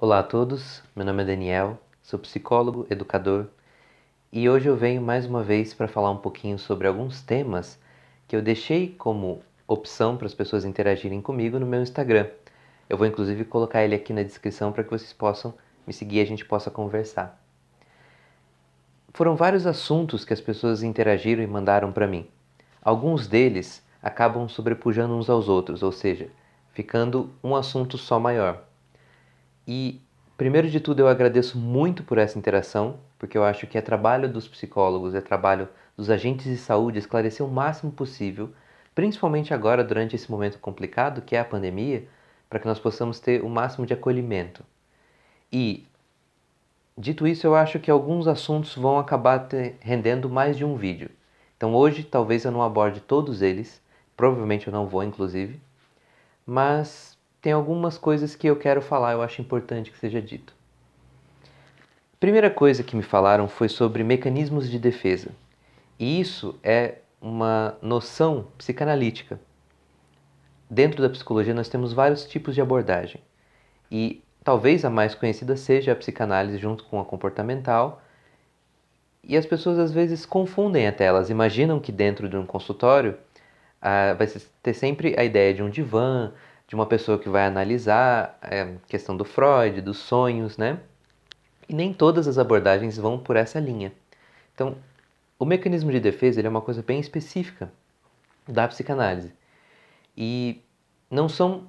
Olá a todos, meu nome é Daniel, sou psicólogo, educador e hoje eu venho mais uma vez para falar um pouquinho sobre alguns temas que eu deixei como opção para as pessoas interagirem comigo no meu Instagram. Eu vou inclusive colocar ele aqui na descrição para que vocês possam me seguir e a gente possa conversar. Foram vários assuntos que as pessoas interagiram e mandaram para mim. Alguns deles acabam sobrepujando uns aos outros, ou seja, ficando um assunto só maior. E, primeiro de tudo, eu agradeço muito por essa interação, porque eu acho que é trabalho dos psicólogos, é trabalho dos agentes de saúde esclarecer o máximo possível, principalmente agora, durante esse momento complicado que é a pandemia, para que nós possamos ter o máximo de acolhimento. E, dito isso, eu acho que alguns assuntos vão acabar rendendo mais de um vídeo. Então, hoje, talvez eu não aborde todos eles, provavelmente eu não vou, inclusive, mas tem algumas coisas que eu quero falar, eu acho importante que seja dito. Primeira coisa que me falaram foi sobre mecanismos de defesa. E isso é uma noção psicanalítica. Dentro da psicologia nós temos vários tipos de abordagem. E talvez a mais conhecida seja a psicanálise junto com a comportamental. E as pessoas às vezes confundem até, elas imaginam que dentro de um consultório vai ter sempre a ideia de um divã, de uma pessoa que vai analisar a questão do Freud, dos sonhos, né? E nem todas as abordagens vão por essa linha. Então, o mecanismo de defesa ele é uma coisa bem específica da psicanálise. E não são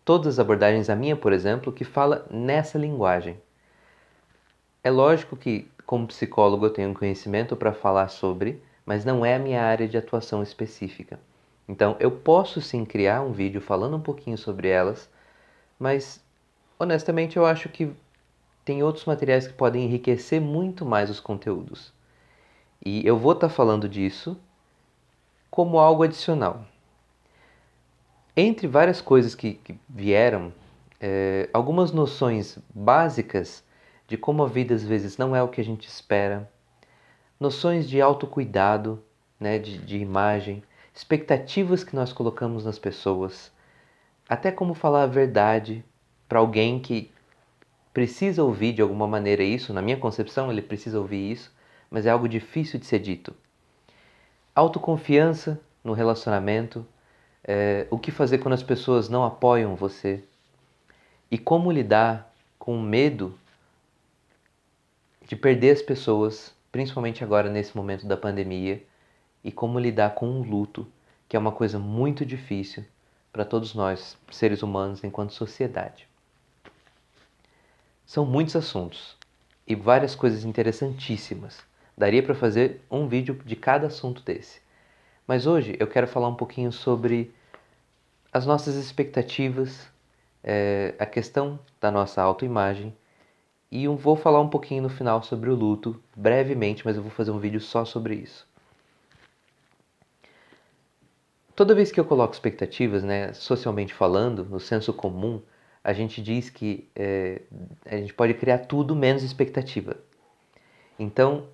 todas as abordagens, a minha, por exemplo, que fala nessa linguagem. É lógico que, como psicólogo, eu tenho um conhecimento para falar sobre, mas não é a minha área de atuação específica. Então, eu posso sim criar um vídeo falando um pouquinho sobre elas, mas honestamente eu acho que tem outros materiais que podem enriquecer muito mais os conteúdos. E eu vou estar falando disso como algo adicional. Entre várias coisas que vieram, algumas noções básicas de como a vida às vezes não é o que a gente espera, noções de autocuidado, né, de imagem, expectativas que nós colocamos nas pessoas, até como falar a verdade para alguém que precisa ouvir de alguma maneira isso, na minha concepção ele precisa ouvir isso, mas é algo difícil de ser dito. Autoconfiança no relacionamento, o que fazer quando as pessoas não apoiam você e como lidar com o medo de perder as pessoas, principalmente agora nesse momento da pandemia, e como lidar com o luto, que é uma coisa muito difícil para todos nós, seres humanos, enquanto sociedade. São muitos assuntos e várias coisas interessantíssimas. Daria para fazer um vídeo de cada assunto desse. Mas hoje eu quero falar um pouquinho sobre as nossas expectativas, a questão da nossa autoimagem e vou falar um pouquinho no final sobre o luto, brevemente, mas eu vou fazer um vídeo só sobre isso. Toda vez que eu coloco expectativas, né, socialmente falando, no senso comum, a gente diz que a gente pode criar tudo menos expectativa. Então,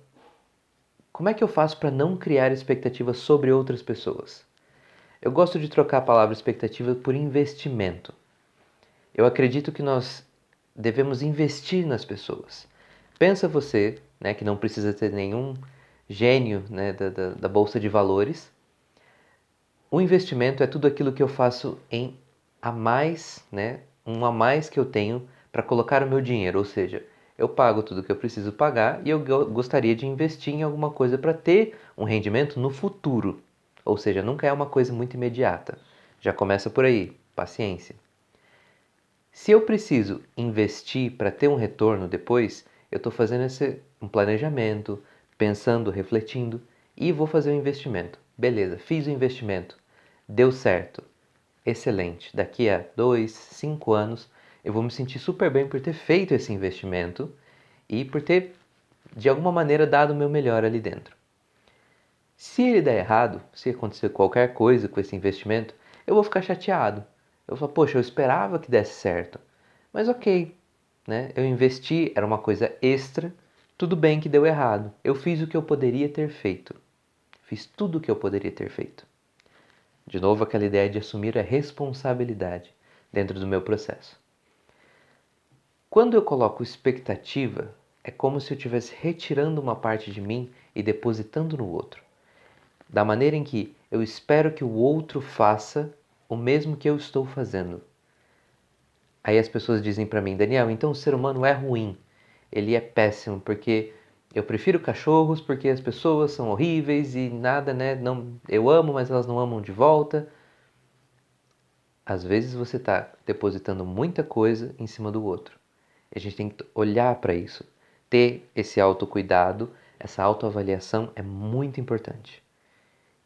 como é que eu faço para não criar expectativas sobre outras pessoas? Eu gosto de trocar a palavra expectativa por investimento. Eu acredito que nós devemos investir nas pessoas. Pensa você, né, que não precisa ter nenhum gênio, né, da Bolsa de Valores. O investimento é tudo aquilo que eu faço em a mais, né, um a mais que eu tenho para colocar o meu dinheiro, ou seja, eu pago tudo que eu preciso pagar e eu gostaria de investir em alguma coisa para ter um rendimento no futuro. Ou seja, nunca é uma coisa muito imediata. Já começa por aí, paciência. Se eu preciso investir para ter um retorno depois, eu estou fazendo um planejamento, pensando, refletindo e vou fazer um investimento. Beleza, fiz o investimento, deu certo, excelente. Daqui a 2, 5 anos eu vou me sentir super bem por ter feito esse investimento e por ter, de alguma maneira, dado o meu melhor ali dentro. Se ele der errado, se acontecer qualquer coisa com esse investimento, eu vou ficar chateado. Eu vou falar, poxa, eu esperava que desse certo. Mas ok, né? Eu investi, era uma coisa extra, tudo bem que deu errado. Eu fiz o que eu poderia ter feito. Fiz tudo o que eu poderia ter feito. De novo, aquela ideia de assumir a responsabilidade dentro do meu processo. Quando eu coloco expectativa, é como se eu estivesse retirando uma parte de mim e depositando no outro. Da maneira em que eu espero que o outro faça o mesmo que eu estou fazendo. Aí as pessoas dizem para mim, Daniel, então o ser humano é ruim, ele é péssimo, porque eu prefiro cachorros porque as pessoas são horríveis e nada, né? Não, eu amo, mas elas não amam de volta. Às vezes você está depositando muita coisa em cima do outro. A gente tem que olhar para isso. Ter esse autocuidado, essa autoavaliação é muito importante.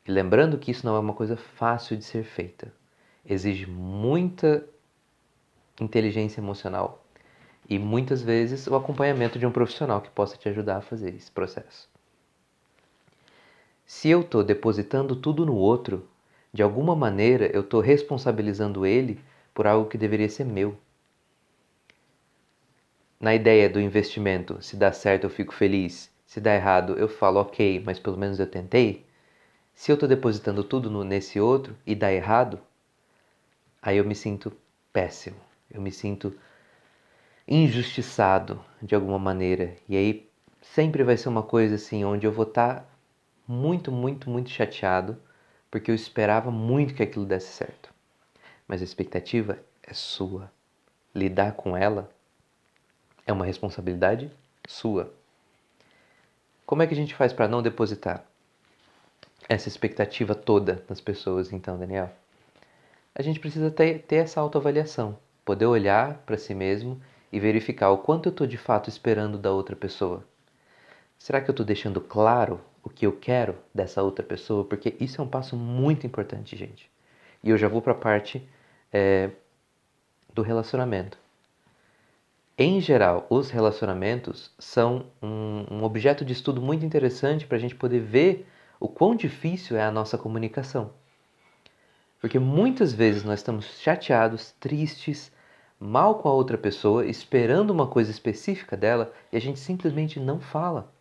E lembrando que isso não é uma coisa fácil de ser feita. Exige muita inteligência emocional e muitas vezes o acompanhamento de um profissional que possa te ajudar a fazer esse processo. Se eu estou depositando tudo no outro, de alguma maneira eu estou responsabilizando ele por algo que deveria ser meu. Na ideia do investimento, se dá certo eu fico feliz, se dá errado eu falo ok, mas pelo menos eu tentei. Se eu estou depositando tudo nesse outro e dá errado, aí eu me sinto péssimo, eu me sinto injustiçado de alguma maneira. E aí sempre vai ser uma coisa assim, onde eu vou estar muito, muito, muito chateado, porque eu esperava muito que aquilo desse certo. Mas a expectativa é sua. Lidar com ela é uma responsabilidade sua. Como é que a gente faz para não depositar essa expectativa toda nas pessoas, então, Daniel? A gente precisa ter essa autoavaliação, poder olhar para si mesmo e verificar o quanto eu estou de fato esperando da outra pessoa. Será que eu estou deixando claro o que eu quero dessa outra pessoa? Porque isso é um passo muito importante, gente. E eu já vou para a parte do relacionamento. Em geral, os relacionamentos são um objeto de estudo muito interessante para a gente poder ver o quão difícil é a nossa comunicação. Porque muitas vezes nós estamos chateados, tristes, mal com a outra pessoa, esperando uma coisa específica dela e a gente simplesmente não fala.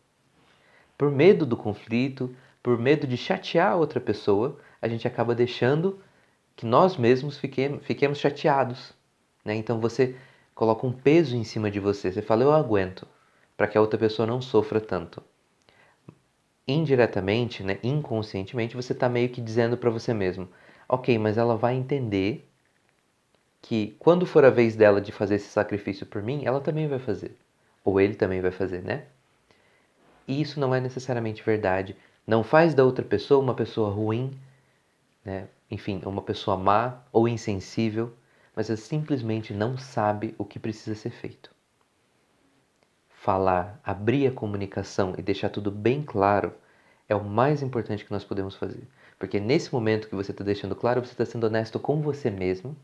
Por medo do conflito, por medo de chatear a outra pessoa, a gente acaba deixando que nós mesmos fiquemos chateados, né? Então você coloca um peso em cima de você, você fala, eu aguento, para que a outra pessoa não sofra tanto. Indiretamente, né, inconscientemente, você está meio que dizendo para você mesmo, ok, mas ela vai entender que quando for a vez dela de fazer esse sacrifício por mim, ela também vai fazer. Ou ele também vai fazer, né? E isso não é necessariamente verdade. Não faz da outra pessoa uma pessoa ruim, né? Enfim, uma pessoa má ou insensível, mas ela simplesmente não sabe o que precisa ser feito. Falar, abrir a comunicação e deixar tudo bem claro é o mais importante que nós podemos fazer. Porque nesse momento que você está deixando claro, você está sendo honesto com você mesmo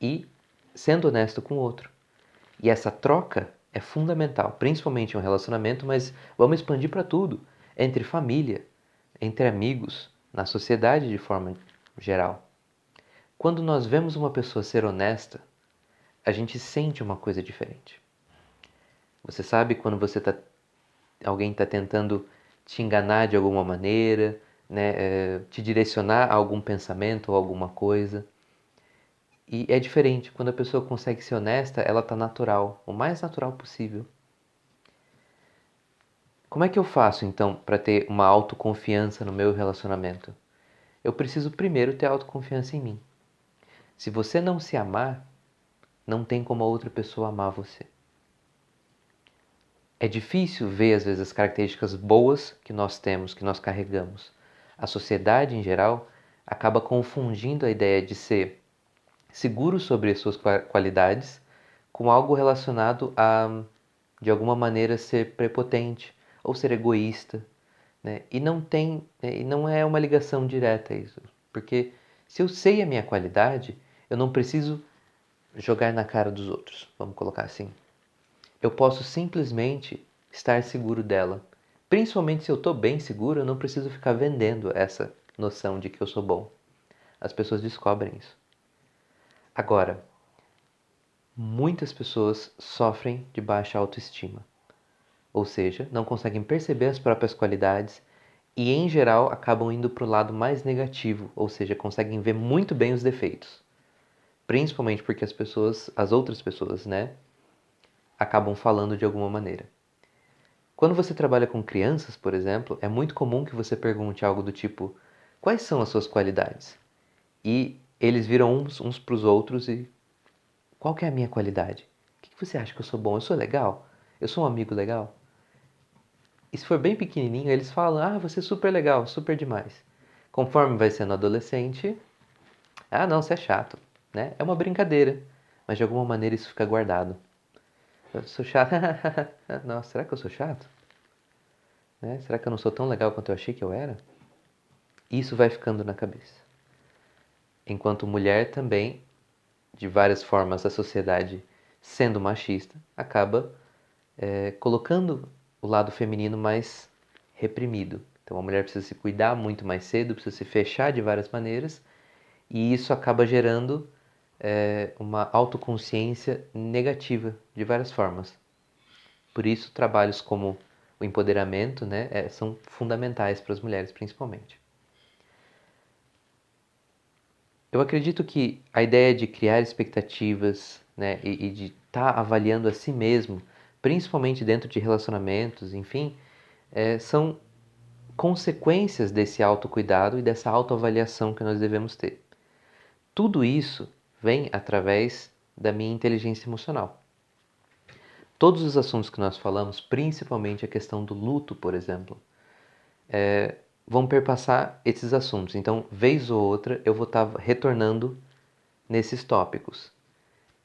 e sendo honesto com o outro. E essa troca é fundamental, principalmente em um relacionamento, mas vamos expandir para tudo, entre família, entre amigos, na sociedade de forma geral. Quando nós vemos uma pessoa ser honesta, a gente sente uma coisa diferente. Você sabe quando alguém está tentando te enganar de alguma maneira, né, te direcionar a algum pensamento ou alguma coisa. E é diferente, quando a pessoa consegue ser honesta, ela está natural, o mais natural possível. Como é que eu faço então para ter uma autoconfiança no meu relacionamento? Eu preciso primeiro ter autoconfiança em mim. Se você não se amar, não tem como a outra pessoa amar você. É difícil ver às vezes as características boas que nós temos, que nós carregamos. A sociedade em geral acaba confundindo a ideia de ser seguro sobre as suas qualidades com algo relacionado a, de alguma maneira, ser prepotente ou ser egoísta, né? E não é uma ligação direta isso, porque se eu sei a minha qualidade, eu não preciso jogar na cara dos outros, vamos colocar assim. Eu posso simplesmente estar seguro dela. Principalmente se eu estou bem seguro, eu não preciso ficar vendendo essa noção de que eu sou bom. As pessoas descobrem isso. Agora, muitas pessoas sofrem de baixa autoestima, ou seja, não conseguem perceber as próprias qualidades e, em geral, acabam indo para o lado mais negativo, ou seja, conseguem ver muito bem os defeitos. Principalmente porque as outras pessoas, né, acabam falando de alguma maneira. Quando você trabalha com crianças, por exemplo, é muito comum que você pergunte algo do tipo: quais são as suas qualidades? E eles viram uns para os outros e: qual que é a minha qualidade? O que você acha que eu sou bom? Eu sou legal? Eu sou um amigo legal? E se for bem pequenininho, eles falam: ah, você é super legal, super demais. Conforme vai sendo adolescente, ah, não, você é chato, né? É uma brincadeira, mas de alguma maneira isso fica guardado. Eu sou chato. Nossa, será que eu sou chato? Né? Será que eu não sou tão legal quanto eu achei que eu era? Isso vai ficando na cabeça. Enquanto mulher também, de várias formas, a sociedade, sendo machista, acaba colocando o lado feminino mais reprimido. Então a mulher precisa se cuidar muito mais cedo, precisa se fechar de várias maneiras, e isso acaba gerando uma autoconsciência negativa de várias formas. Por isso, trabalhos como o empoderamento, né, são fundamentais para as mulheres, principalmente. Eu acredito que a ideia de criar expectativas, né, e de estar avaliando a si mesmo, principalmente dentro de relacionamentos, enfim, são consequências desse autocuidado e dessa autoavaliação que nós devemos ter. Tudo isso vem através da minha inteligência emocional. Todos os assuntos que nós falamos, principalmente a questão do luto, por exemplo, vão perpassar esses assuntos. Então, vez ou outra, eu vou estar retornando nesses tópicos.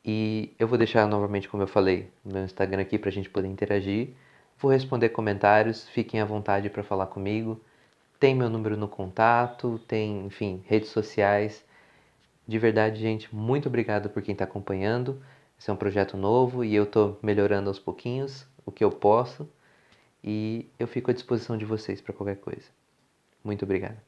E eu vou deixar novamente, como eu falei, no meu Instagram aqui para a gente poder interagir. Vou responder comentários, fiquem à vontade para falar comigo. Tem meu número no contato, tem, enfim, redes sociais. De verdade, gente, muito obrigado por quem está acompanhando. Esse é um projeto novo e eu estou melhorando aos pouquinhos o que eu posso. E eu fico à disposição de vocês para qualquer coisa. Muito obrigado.